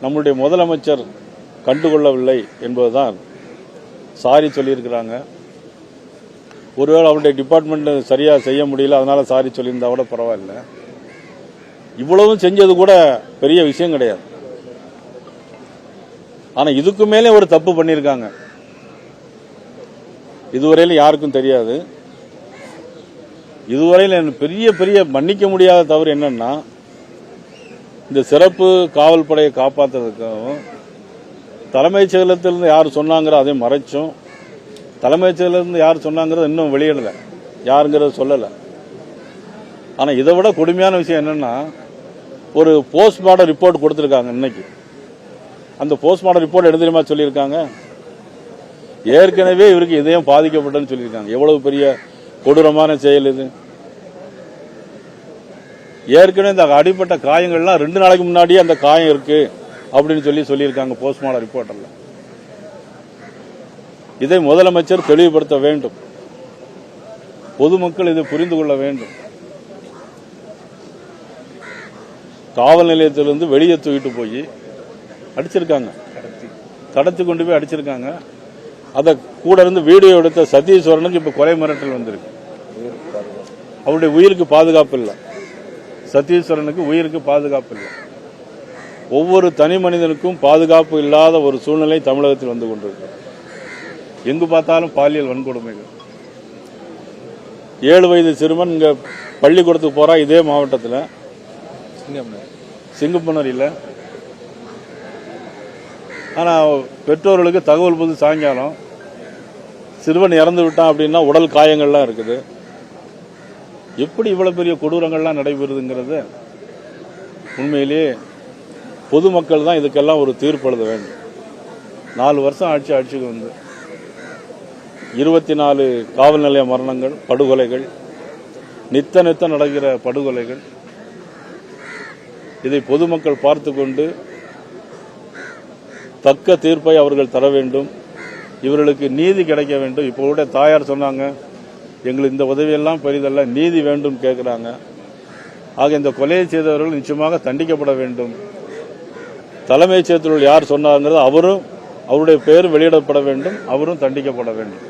நம்முடைய முதலமைச்சர் கண்டுகொள்ளவில்லை என்பதுதான் சாரி சொல்லியிருக்கிறாங்க. ஒருவேளை அவருடைய டிபார்ட்மெண்ட் சரியா செய்ய முடியல, அதனால சாரி சொல்லியிருந்தா கூட பரவாயில்ல. இவ்வளவும் செஞ்சது கூட பெரிய விஷயம் கிடையாது. ஆனா இதுக்கு மேலே ஒரு தப்பு பண்ணியிருக்காங்க. இதுவரையில யாருக்கும் தெரியாது. இதுவரையில் பெரிய பெரிய மன்னிக்க முடியாத தவறு என்னன்னா, இந்த சிறப்பு காவல் படையை காப்பாற்றுறதுக்காகவும் தலைமைச் செயலகத்திலிருந்து யார் சொன்னாங்கிற அதை மறைச்சும், தலைமைச் செயலகத்திலிருந்து யார் சொன்னாங்கிறத இன்னும் வெளியிடல, யாருங்கிறத சொல்லல. ஆனா இதை விட கொடுமையான விஷயம் என்னன்னா, ஒரு போஸ்ட்மார்டம் ரிப்போர்ட் கொடுத்திருக்காங்க இன்னைக்கு. அந்த போஸ்ட்மார்டம் ரிப்போர்ட் எடுத்து தெரியுமா சொல்லியிருக்காங்க, ஏற்கனவே இவருக்கு இதயம் பாதிக்கப்பட்டதுன்னு சொல்லியிருக்காங்க. எவ்வளவு பெரிய கொடூரமான செயல் இது! ஏற்கனவே இந்த அடிப்பட்ட காயங்கள்லாம் 2 நாளைக்கு முன்னாடியே அந்த காயம் இருக்கு அப்படின்னு சொல்லியிருக்காங்க போஸ்ட்மார்டம் ரிப்போர்ட்ல. இதை முதலமைச்சர் தெளிவுபடுத்த வேண்டும். பொதுமக்கள் இதை புரிந்து கொள்ள வேண்டும். காவல் நிலையத்திலிருந்து வெளியே தூக்கிட்டு போய் அடிச்சிருக்காங்க, கடத்தி கொண்டு போய் அடிச்சிருக்காங்க. அதை கூட இருந்து வீடியோ எடுத்த சதீஸ்வரனுக்கு இப்ப கொலை மிரட்டல் வந்திருக்கு. அவருடைய உயிருக்கு பாதுகாப்பு இல்லை. சதீஸ்வரனுக்கு உயிருக்கு பாதுகாப்பு இல்லை. ஒவ்வொரு தனி மனிதனுக்கும் பாதுகாப்பு இல்லாத ஒரு சூழ்நிலை தமிழகத்தில் வந்து கொண்டிருக்கு. எங்கு பார்த்தாலும் பாலியல் வன்கொடுமைகள். 7 வயது சிறுவன் இங்க பள்ளிக்கூடத்துக்கு போறா, இதே மாவட்டத்தில் சிங்கப்பனரியில். ஆனா பெற்றோர்களுக்கு தகவல் போது சாயங்காலம் சிறுவன் இறந்து விட்டான் அப்படின்னா உடல் காயங்கள்லாம் இருக்குது. எப்படி இவ்வளவு பெரிய கொடூரங்கள்லாம் நடைபெறுதுங்கிறது உண்மையிலேயே பொதுமக்கள் தான் இதுக்கெல்லாம் ஒரு தீர்ப்பு எழுத வேண்டும். 4 வருஷம் ஆட்சிக்கு வந்து 24 காவல் நிலைய மரணங்கள், படுகொலைகள், நித்த நடக்கிற படுகொலைகள். இதை பொதுமக்கள் பார்த்து கொண்டு தக்க தீர்ப்பை அவர்கள் தர வேண்டும். இவர்களுக்கு நீதி கிடைக்க வேண்டும். இப்போ கூட தாயார் சொன்னாங்க, எங்களுக்கு இந்த உதவியெல்லாம் பெரிதல்ல, நீதி வேண்டும் கேட்கிறாங்க. ஆக இந்த கொலையை செய்தவர்கள் நிச்சயமாக தண்டிக்கப்பட வேண்டும். தலைமைச் செயலகத்தில் யார் சொன்னாங்கிறது அவரும், அவருடைய பெயர் வெளியிடப்பட வேண்டும், அவரும் தண்டிக்கப்பட வேண்டும்.